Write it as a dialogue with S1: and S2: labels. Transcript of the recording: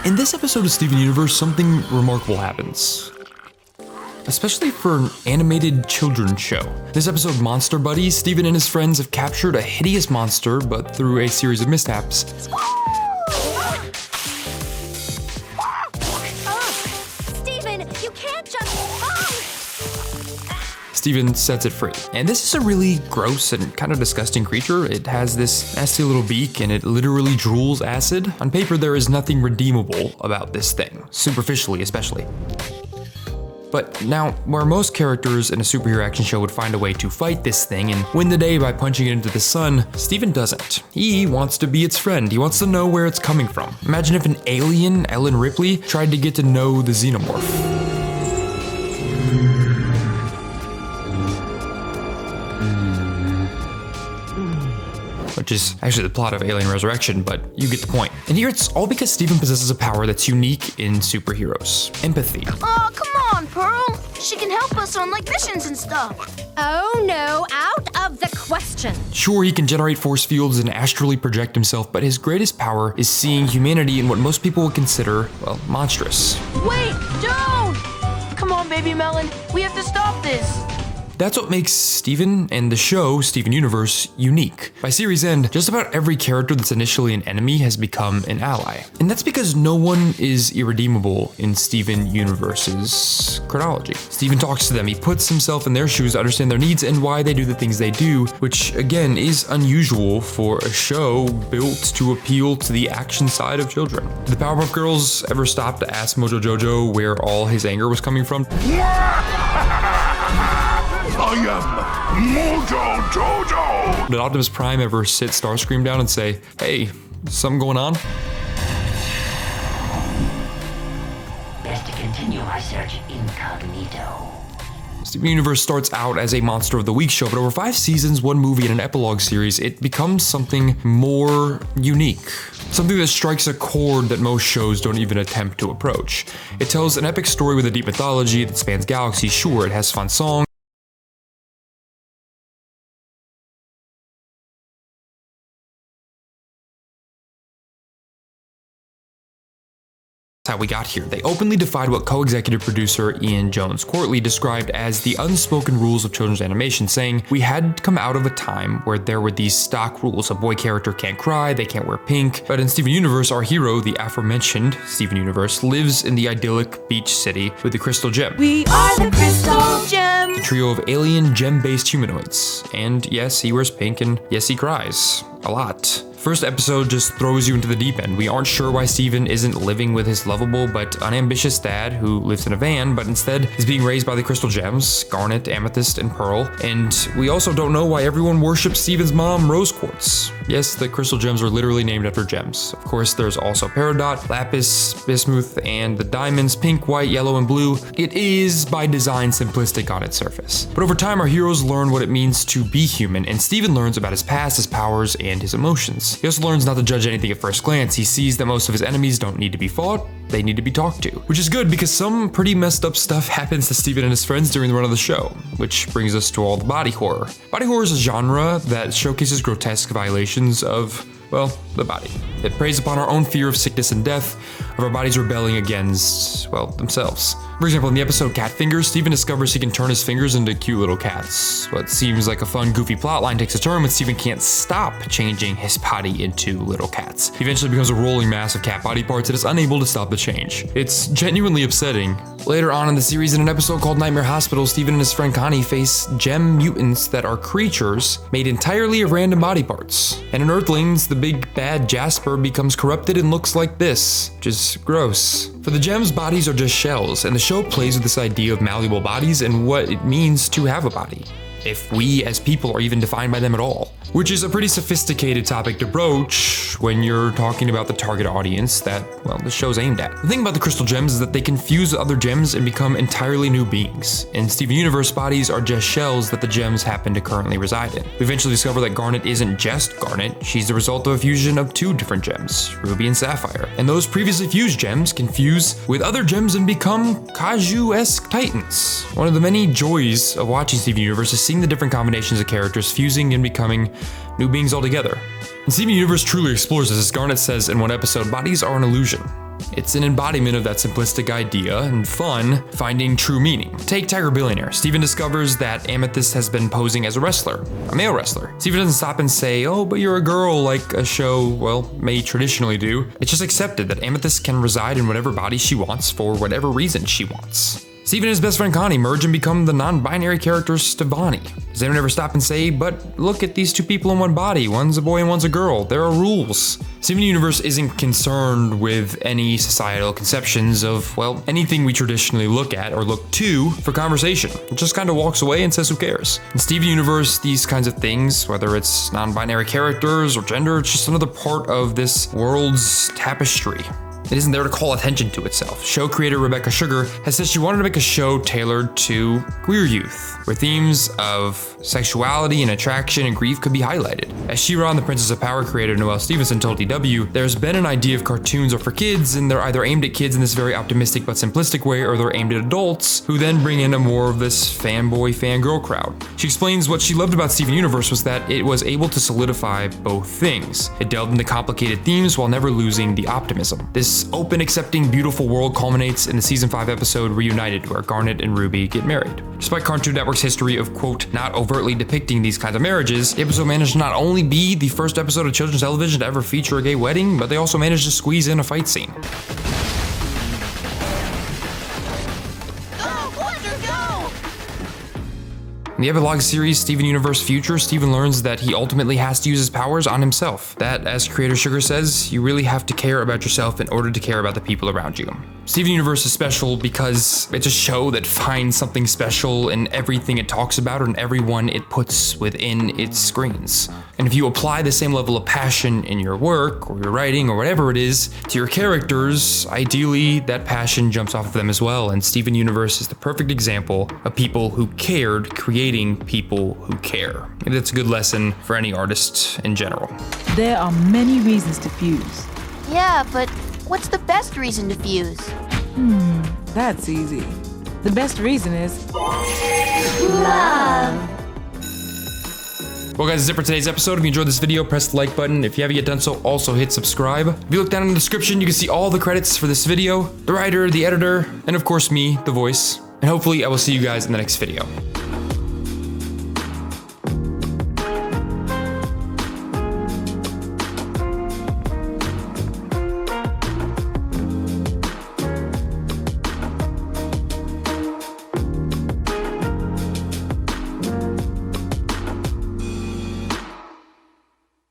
S1: In this episode of Steven Universe, something remarkable happens. Especially for an animated children's show. This episode, Monster Buddies, Steven and his friends have captured a hideous monster, but through a series of mishaps.
S2: Steven, you can't just...
S1: Steven sets it free. And this is a really gross and kind of disgusting creature. It has this nasty little beak and it literally drools acid. On paper, there is nothing redeemable about this thing, superficially especially. But now, where most characters in a superhero action show would find a way to fight this thing and win the day by punching it into the sun, Steven doesn't. He wants to be its friend. He wants to know where it's coming from. Imagine if an alien, Ellen Ripley, tried to get to know the xenomorph. Which is actually the plot of Alien Resurrection, but you get the point. And here it's all because Steven possesses a power that's unique in superheroes. Empathy.
S3: Oh, come on, Pearl. She can help us on, like, missions and stuff.
S2: Oh no, out of the question.
S1: Sure, he can generate force fields and astrally project himself, but his greatest power is seeing humanity in what most people would consider, well, monstrous.
S3: Wait, don't! Come on, baby Melon. We have to stop this.
S1: That's what makes Steven and the show, Steven Universe, unique. By series end, just about every character that's initially an enemy has become an ally. And that's because no one is irredeemable in Steven Universe's chronology. Steven talks to them, he puts himself in their shoes to understand their needs and why they do the things they do, which again is unusual for a show built to appeal to the action side of children. Did the Powerpuff Girls ever stop to ask Mojo Jojo where all his anger was coming from?
S4: I am Mojo Jojo!
S1: Did Optimus Prime ever sit Starscream down and say, hey, something going on?
S5: Best to continue our search incognito.
S1: Steven Universe starts out as a Monster of the Week show, but over 5 seasons, 1 movie, and an epilogue series, it becomes something more unique. Something that strikes a chord that most shows don't even attempt to approach. It tells an epic story with a deep mythology that spans galaxies. Sure, it has fun songs, how we got here. They openly defied what co-executive producer Ian Jones-Quartly described as the unspoken rules of children's animation, saying, we had come out of a time where there were these stock rules. A boy character can't cry, they can't wear pink. But in Steven Universe, our hero, the aforementioned Steven Universe, lives in the idyllic beach city with the Crystal Gem.
S3: We are the Crystal Gem.
S1: A trio of alien gem-based humanoids. And yes, he wears pink, and yes, he cries. A lot. First episode just throws you into the deep end. We aren't sure why Steven isn't living with his lovable but unambitious dad who lives in a van, but instead is being raised by the Crystal Gems, Garnet, Amethyst, and Pearl. And we also don't know why everyone worships Steven's mom, Rose Quartz. Yes, the Crystal Gems are literally named after gems. Of course, there's also Peridot, Lapis, Bismuth, and the diamonds, pink, white, yellow, and blue. It is, by design, simplistic on its surface. But over time, our heroes learn what it means to be human, and Steven learns about his past, his powers, and his emotions. He also learns not to judge anything at first glance. He sees that most of his enemies don't need to be fought, they need to be talked to. Which is good because some pretty messed up stuff happens to Steven and his friends during the run of the show, which brings us to all the body horror. Body horror is a genre that showcases grotesque violations of, well, the body. It preys upon our own fear of sickness and death, of our bodies rebelling against, well, themselves. For example, in the episode Cat Fingers, Steven discovers he can turn his fingers into cute little cats. What seems like a fun, goofy plotline takes a turn when Steven can't stop changing his body into little cats. He eventually becomes a rolling mass of cat body parts and is unable to stop the change. It's genuinely upsetting. Later on in the series, in an episode called Nightmare Hospital, Steven and his friend Connie face gem mutants that are creatures made entirely of random body parts. And in Earthlings, the big bad Jasper becomes corrupted and looks like this, which is gross. For the gems, bodies are just shells, and the show plays with this idea of malleable bodies and what it means to have a body, if we as people are even defined by them at all. Which is a pretty sophisticated topic to broach when you're talking about the target audience that, well, the show's aimed at. The thing about the Crystal Gems is that they can fuse with other gems and become entirely new beings. In Steven Universe, bodies are just shells that the gems happen to currently reside in. We eventually discover that Garnet isn't just Garnet, she's the result of a fusion of 2 different gems, Ruby and Sapphire. And those previously fused gems can fuse with other gems and become Kaiju-esque titans. One of the many joys of watching Steven Universe is seeing the different combinations of characters fusing and becoming new beings altogether. And Steven Universe truly explores this. As Garnet says in one episode, bodies are an illusion. It's an embodiment of that simplistic idea and fun, finding true meaning. Take Tiger Billionaire. Steven discovers that Amethyst has been posing as a wrestler, a male wrestler. Steven doesn't stop and say, oh, but you're a girl, like a show, well, may traditionally do. It's just accepted that Amethyst can reside in whatever body she wants for whatever reason she wants. Steven and his best friend Connie merge and become the non-binary character Stevani. Does anyone ever stop and say, but look at these two people in one body, one's a boy and one's a girl, there are rules. Steven Universe isn't concerned with any societal conceptions of, well, anything we traditionally look at or look to for conversation. It just kind of walks away and says who cares. In Steven Universe, these kinds of things, whether it's non-binary characters or gender, it's just another part of this world's tapestry. It isn't there to call attention to itself. Show creator Rebecca Sugar has said she wanted to make a show tailored to queer youth, where themes of sexuality and attraction and grief could be highlighted. As She-Ra and the Princess of Power creator Noelle Stevenson told DW, there's been an idea of cartoons are for kids, and they're either aimed at kids in this very optimistic but simplistic way, or they're aimed at adults, who then bring in a more of this fanboy, fangirl crowd. She explains what she loved about Steven Universe was that it was able to solidify both things. It delved into complicated themes while never losing the optimism. This open, accepting, beautiful world culminates in the season 5 episode Reunited, where Garnet and Ruby get married. Despite Cartoon Network's history of, quote, not overtly depicting these kinds of marriages, the episode managed to not only be the first episode of children's television to ever feature a gay wedding, but they also managed to squeeze in a fight scene. In the epilogue series Steven Universe Future, Steven learns that he ultimately has to use his powers on himself. That, as creator Sugar says, you really have to care about yourself in order to care about the people around you. Steven Universe is special because it's a show that finds something special in everything it talks about and everyone it puts within its screens. And if you apply the same level of passion in your work or your writing or whatever it is to your characters, ideally that passion jumps off of them as well. And Steven Universe is the perfect example of people who cared creating people who care. Maybe that's a good lesson for any artist in general.
S6: There are many reasons to fuse.
S3: Yeah, but what's the best reason to fuse?
S6: That's easy. The best reason is
S1: Well guys, that's it for today's episode. If you enjoyed this video, press the like button. If you haven't yet done so, also hit subscribe. If you look down in the description, you can see all the credits for this video, the writer, the editor, and of course me, the voice. And hopefully I will see you guys in the next video.